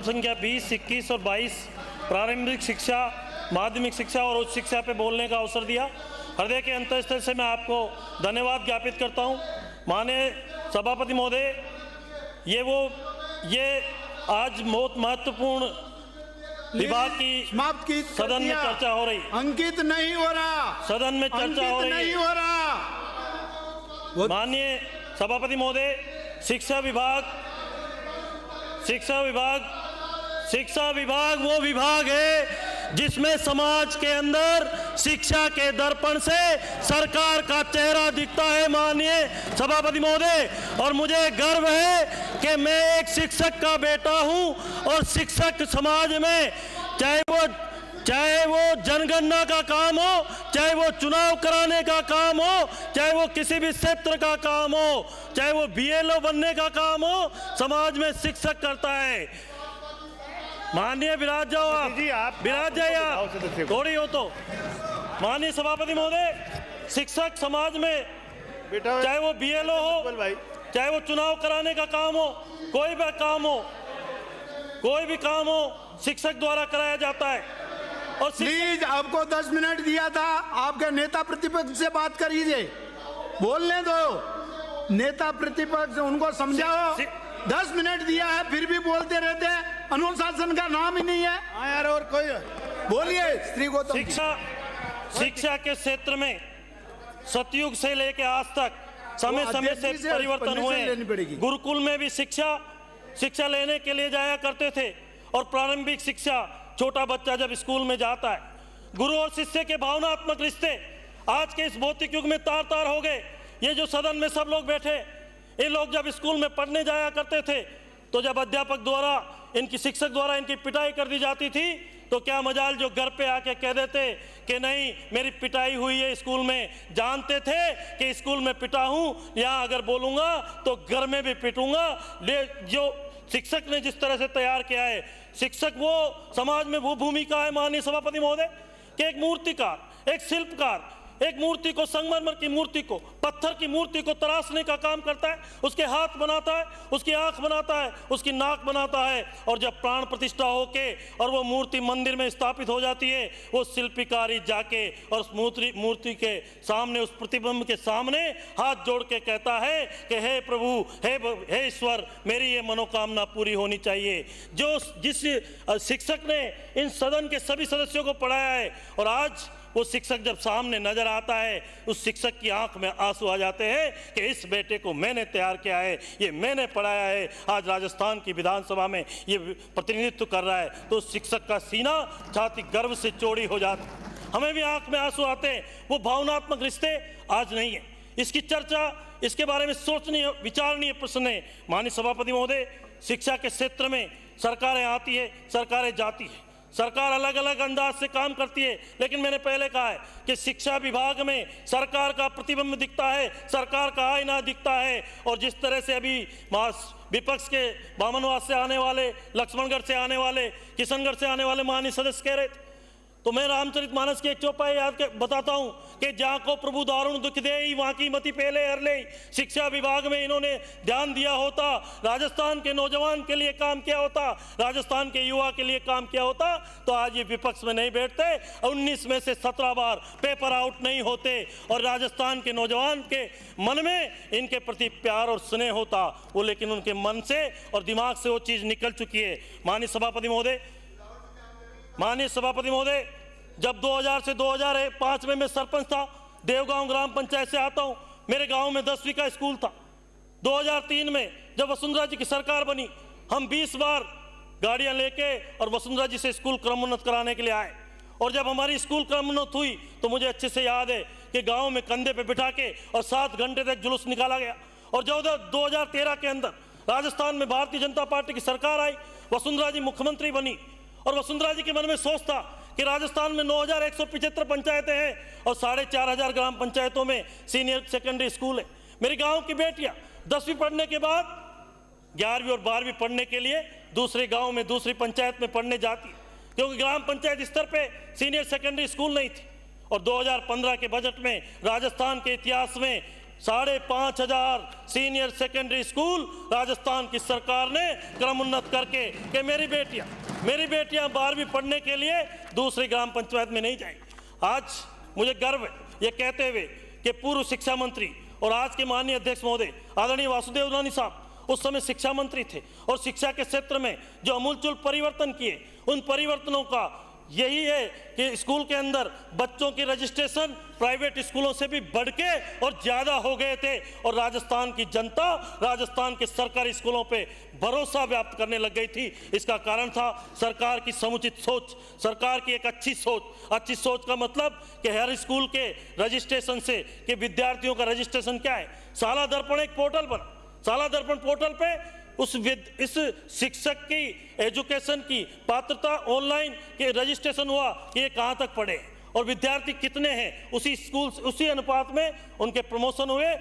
संख्या 20, 21 और 22 प्रारंभिक शिक्षा, माध्यमिक शिक्षा और उच्च शिक्षा पे बोलने का अवसर दिया। हृदय के अंतःस्थल से मैं आपको धन्यवाद ज्ञापित करता हूँ। माननीय सभापति महोदय, ये आज बहुत महत्वपूर्ण विभाग की समाप्त की सदन में चर्चा हो रही। अंकित नहीं हो रहा, सदन में चर्चा हो रही नहीं हो रहा। माननीय सभापति महोदय, शिक्षा विभाग वो विभाग है जिसमें समाज के अंदर शिक्षा के दर्पण से सरकार का चेहरा दिखता है। माननीय सभापति महोदय, और मुझे गर्व है कि मैं एक शिक्षक का बेटा हूं और शिक्षक समाज में चाहे वो जनगणना का काम हो, चाहे वो चुनाव कराने का काम हो, चाहे वो किसी भी क्षेत्र का काम हो, चाहे वो बीएलओ बनने का काम हो, समाज में शिक्षक करता है। माननीय विराज जाओ, आप विराज जाइए, आप थोड़ी हो तो। माननीय सभापति महोदय, शिक्षक समाज में चाहे वो बीएलओ हो, चाहे वो चुनाव कराने का काम हो, कोई भी काम हो शिक्षक द्वारा कराया जाता है। और प्लीज, आपको 10 मिनट दिया था, आपके नेता प्रतिपक्ष से बात करिए, बोलने दो। नेता प्रतिपक्ष उनको समझाओ। 10 मिनट दिया है फिर भी बोलते रहते हैं, अनुशासन का नाम ही नहीं है। हाँ यार, और कोई बोलिए। श्री गौतम, शिक्षा के क्षेत्र में सतयुग से लेकर आज तक समय समय से परिवर्तन हुए। गुरुकुल में भी शिक्षा लेने के लिए जाया करते थे, और प्रारंभिक शिक्षा छोटा बच्चा जब स्कूल में जाता है, गुरु और शिष्य के भावनात्मक रिश्ते आज के इस भौतिक युग में तार तार हो गए। ये जो सदन में सब लोग बैठे, ये लोग जब स्कूल में पढ़ने जाया करते थे, तो जब अध्यापक द्वारा, इनकी शिक्षक द्वारा इनकी पिटाई कर दी जाती थी, तो क्या मजाल जो घर पे आके कह देते कि नहीं मेरी पिटाई हुई है स्कूल में। जानते थे कि स्कूल में पिटा हूं, यहाँ अगर बोलूंगा तो घर में भी पिटूंगा। जो शिक्षक ने जिस तरह से तैयार किया है, शिक्षक वो समाज में वो भूमिका है माननीय सभापति महोदय कि एक मूर्तिकार, एक शिल्पकार एक मूर्ति को, संगमरमर की मूर्ति को, पत्थर की मूर्ति को तराशने का काम करता है। उसके हाथ बनाता है, उसकी आंख बनाता है, उसकी नाक बनाता है, और जब प्राण प्रतिष्ठा होके और वो मूर्ति मंदिर में स्थापित हो जाती है, वो शिल्पकारी जाके और उस मूर्ति के सामने, उस प्रतिबिंब के सामने हाथ जोड़ के कहता है कि हे प्रभु, हे ईश्वर, मेरी ये मनोकामना पूरी होनी चाहिए। जिस शिक्षक ने इन सदन के सभी सदस्यों को पढ़ाया है, और आज वो शिक्षक जब सामने नजर आता है, उस शिक्षक की आंख में आंसू आ जाते हैं कि इस बेटे को मैंने तैयार किया है, ये मैंने पढ़ाया है। आज राजस्थान की विधानसभा में ये प्रतिनिधित्व कर रहा है, तो उस शिक्षक का सीना, छाती गर्व से चौड़ी हो जाती, हमें भी आंख में आंसू आते हैं। वो भावनात्मक रिश्ते आज नहीं है। इसकी चर्चा, इसके बारे में सोचनीय, विचारणीय प्रश्न है। माननीय सभापति महोदय, शिक्षा के क्षेत्र में सरकारें आती है, सरकारें जाती है, सरकार अलग अलग अंदाज से काम करती है, लेकिन मैंने पहले कहा है कि शिक्षा विभाग में सरकार का प्रतिबिंब दिखता है, सरकार का आईना दिखता है। और जिस तरह से अभी विपक्ष के बामनवास से आने वाले, लक्ष्मणगढ़ से आने वाले, किशनगढ़ से आने वाले माननीय सदस्य कह रहे थे, तो मैं रामचरितमानस की एक चौपाई याद बताता हूं कि जहाँ को प्रभु दारुण दुख दे, वहाँ की मति पहले हर ले। शिक्षा विभाग में इन्होंने ध्यान दिया होता, राजस्थान के नौजवान के लिए काम किया होता, राजस्थान के युवा के लिए काम किया होता, तो आज ये विपक्ष में नहीं बैठते, 19 में से 17 बार पेपर आउट नहीं होते, और राजस्थान के नौजवान के मन में इनके प्रति प्यार और स्नेह होता वो, लेकिन उनके मन से और दिमाग से वो चीज़ निकल चुकी है। माननीय सभापति महोदय, जब 2000 से 2005 में मैं सरपंच था, देवगांव ग्राम पंचायत से आता हूं, मेरे गांव में 10वीं का स्कूल था। 2003 में जब वसुंधरा जी की सरकार बनी, हम 20 बार गाड़ियां लेके और वसुंधरा जी से स्कूल क्रमोन्नत कराने के लिए आए, और जब हमारी स्कूल क्रमोन्नत हुई तो मुझे अच्छे से याद है कि गाँव में कंधे पे बिठा के और 7 घंटे तक जुलूस निकाला गया। और जब 2013 के अंदर राजस्थान में भारतीय जनता पार्टी की सरकार आई, वसुंधरा जी मुख्यमंत्री बनी, और वसुंधरा जी के मन में सोच था कि राजस्थान में 9175 पंचायतें हैं और 4500 ग्राम पंचायतों में सीनियर सेकेंडरी स्कूल है। मेरी गांव की बेटियां 10वीं पढ़ने के बाद 11वीं और 12वीं पढ़ने के लिए दूसरे गांव में, दूसरी पंचायत में पढ़ने जाती है, क्योंकि ग्राम पंचायत स्तर पे सीनियर सेकेंडरी स्कूल नहीं थी। और 2015 के बजट में राजस्थान के इतिहास में 5,500 सीनियर सेकेंडरी स्कूल राजस्थान की सरकार ने क्रमोन्नत करके कि मेरी बेटियां 12वीं पढ़ने के लिए दूसरी ग्राम पंचायत में नहीं जाएंगी। आज मुझे गर्व है ये कहते हुए कि पूर्व शिक्षा मंत्री और आज के माननीय अध्यक्ष महोदय आदरणीय वासुदेव रानी साहब उस समय शिक्षा मंत्री थे और शिक्षा के क्षेत्र में जो अमूलचूल परिवर्तन किए, उन परिवर्तनों का यही है कि स्कूल के अंदर बच्चों की रजिस्ट्रेशन प्राइवेट स्कूलों से भी बढ़ के और ज़्यादा हो गए थे और राजस्थान की जनता राजस्थान के सरकारी स्कूलों पे भरोसा व्याप्त करने लग गई थी। इसका कारण था सरकार की समुचित सोच, सरकार की एक अच्छी सोच का मतलब कि हर स्कूल के रजिस्ट्रेशन से कि विद्यार्थियों का रजिस्ट्रेशन क्या है। साला दर्पण एक पोर्टल बना, साला दर्पण पोर्टल पे इस शिक्षक की एजुकेशन की पात्रता ऑनलाइन के रजिस्ट्रेशन हुआ कि ये कहाँ तक पढ़े और विद्यार्थी कितने हैं, उसी स्कूल उसी अनुपात में उनके प्रमोशन हुए,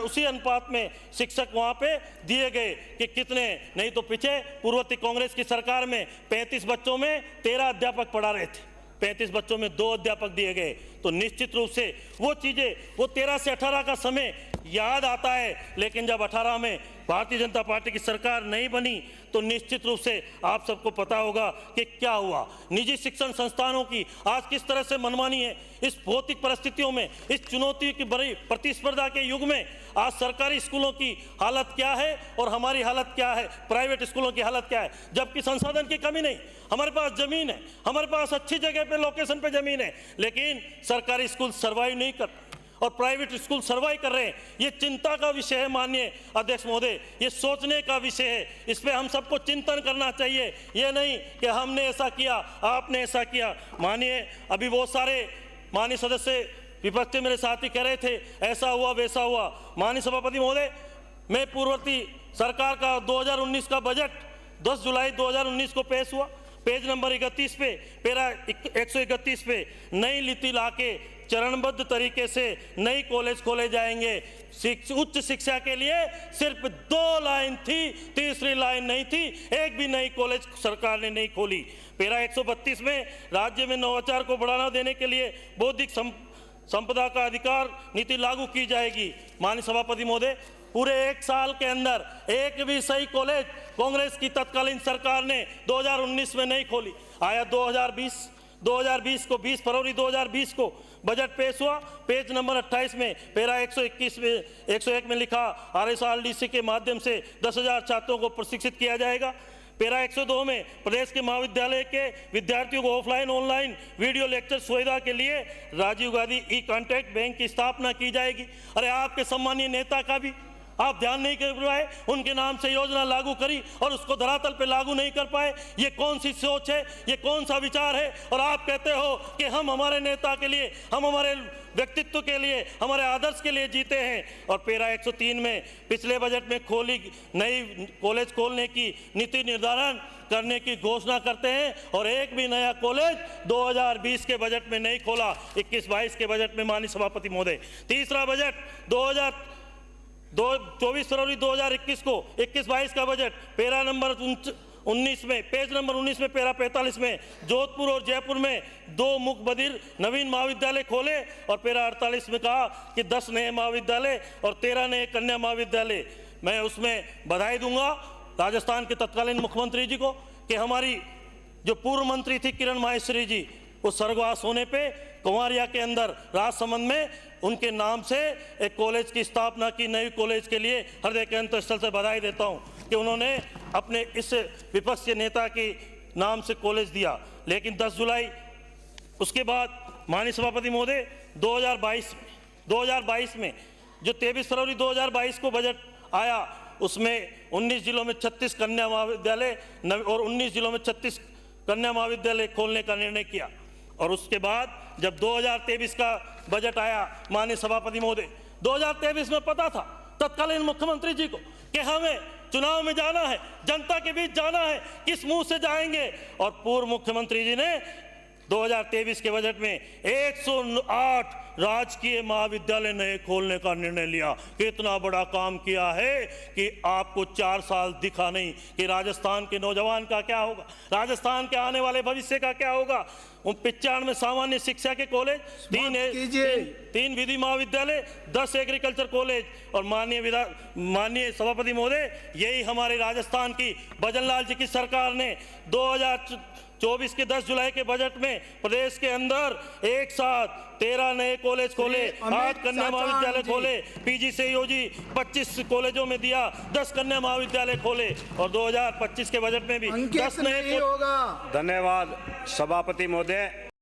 उसी अनुपात में शिक्षक वहाँ पे दिए गए कि कितने। नहीं तो पीछे पूर्ववर्ती कांग्रेस की सरकार में 35 बच्चों में 13 अध्यापक पढ़ा रहे थे, 35 बच्चों में 2 अध्यापक दिए गए। तो निश्चित रूप से वो चीज़ें, वो 13 से 18 का समय याद आता है, लेकिन जब 18 में भारतीय जनता पार्टी की सरकार नहीं बनी तो निश्चित रूप से आप सबको पता होगा कि क्या हुआ। निजी शिक्षण संस्थानों की आज किस तरह से मनमानी है। इस भौतिक परिस्थितियों में, इस चुनौती की बड़ी प्रतिस्पर्धा के युग में आज सरकारी स्कूलों की हालत क्या है और हमारी हालत क्या है, प्राइवेट स्कूलों की हालत क्या है। जबकि संसाधन की कमी नहीं, हमारे पास जमीन है, हमारे पास अच्छी जगह पे लोकेशन पे जमीन है, लेकिन सरकारी स्कूल सर्वाइव नहीं कर और प्राइवेट स्कूल सर्वाइव कर रहे हैं। ये चिंता का विषय है माननीय अध्यक्ष महोदय, ये सोचने का विषय है। इस पे हम सबको चिंतन करना चाहिए, ये नहीं कि हमने ऐसा किया, आपने ऐसा किया। माननीय अभी बहुत सारे माननीय सदस्य विपक्ष के मेरे साथी कह रहे थे ऐसा हुआ वैसा हुआ। माननीय सभापति महोदय, मैं पूर्ववर्ती सरकार का 2019 का बजट 10 जुलाई 2019 को पेश हुआ। पेज नंबर 31 पे, पैरा 131 पे नई नीति लाके चरणबद्ध तरीके से नई कॉलेज खोले जाएंगे। उच्च शिक्षा के लिए सिर्फ 2 लाइन थी, तीसरी लाइन नहीं थी। एक भी नई कॉलेज सरकार ने नहीं खोली। पैरा 132 में राज्य में नवाचार को बढ़ावा देने के लिए बौद्धिक संपदा का अधिकार नीति लागू की जाएगी। माननीय सभापति महोदय, पूरे 1 साल के अंदर एक भी सही कॉलेज कांग्रेस की तत्कालीन सरकार ने 2019 में नहीं खोली। आया 2020 को 20 फरवरी 2020 को बजट पेश हुआ। पेज नंबर 28 में पैरा 101 में लिखा RSRDC के माध्यम से 10,000 छात्रों को प्रशिक्षित किया जाएगा। पैरा 102 में प्रदेश के महाविद्यालय के विद्यार्थियों को ऑफलाइन ऑनलाइन वीडियो लेक्चर सुविधा के लिए राजीव गांधी ई-कॉन्टैक्ट बैंक की स्थापना की जाएगी। अरे आपके सम्मानीय नेता का भी आप ध्यान नहीं कर पाए, उनके नाम से योजना लागू करी और उसको धरातल पे लागू नहीं कर पाए। ये कौन सी सोच है, ये कौन सा विचार है। और आप कहते हो कि हम हमारे नेता के लिए, हम हमारे व्यक्तित्व के लिए, हमारे आदर्श के लिए जीते हैं। और पैरा 103 में पिछले बजट में खोली नई कॉलेज खोलने की नीति निर्धारण करने की घोषणा करते हैं और एक भी नया कॉलेज 2020 के बजट में नहीं खोला। 21-22 के बजट में माननीय सभापति महोदय, तीसरा बजट 24 फरवरी 2021 को 21-22 का बजट पैरा नंबर 19 में, पेज नंबर 19 में पैरा 45 में जोधपुर और जयपुर में 2 मुख्य बधिर नवीन महाविद्यालय खोले और पैरा 48 में कहा कि 10 नए महाविद्यालय और 13 नए कन्या महाविद्यालय। मैं उसमें बधाई दूंगा राजस्थान के तत्कालीन मुख्यमंत्री जी को कि हमारी जो पूर्व मंत्री थी किरण माहेश्वरी जी, वो स्वर्गवास होने पे कुंवारिया के अंदर राजसमंद में उनके नाम से एक कॉलेज की स्थापना की। नई कॉलेज के लिए हृदय के अंतस्थल से बधाई देता हूं कि उन्होंने अपने इस विपक्ष के नेता के नाम से कॉलेज दिया। लेकिन 10 जुलाई उसके बाद माननीय सभापति महोदय 2022 में जो 23 फरवरी 2022 को बजट आया, उसमें 19 जिलों में 36 कन्या महाविद्यालय और 19 जिलों में 36 कन्या महाविद्यालय खोलने का निर्णय किया। और उसके बाद जब 2023 का बजट आया माननीय सभापति महोदय, 2023 में पता था तत्कालीन मुख्यमंत्री जी को कि हमें चुनाव में जाना है, जनता के बीच जाना है, किस मुंह से जाएंगे। और पूर्व मुख्यमंत्री जी ने 2023 के बजट में 108 राजकीय महाविद्यालय नए खोलने का निर्णय लिया। कितना बड़ा काम किया है कि आपको 4 साल दिखा नहीं कि राजस्थान के नौजवान का क्या होगा, राजस्थान के आने वाले भविष्य का क्या होगा। 95 सामान्य शिक्षा के कॉलेज, 3 विधि महाविद्यालय, 10 एग्रीकल्चर कॉलेज और माननीय सभापति महोदय, यही हमारे राजस्थान की भजनलाल जी की सरकार ने 2024 के 10 जुलाई के बजट में प्रदेश के अंदर एक साथ 13 नए कॉलेज खोले, 8 कन्या महाविद्यालय खोले, पीजी से यूजी 25 कॉलेजों में दिया, 10 कन्या महाविद्यालय खोले और 2025 के बजट में भी 10 नए। होगा। धन्यवाद सभापति महोदय।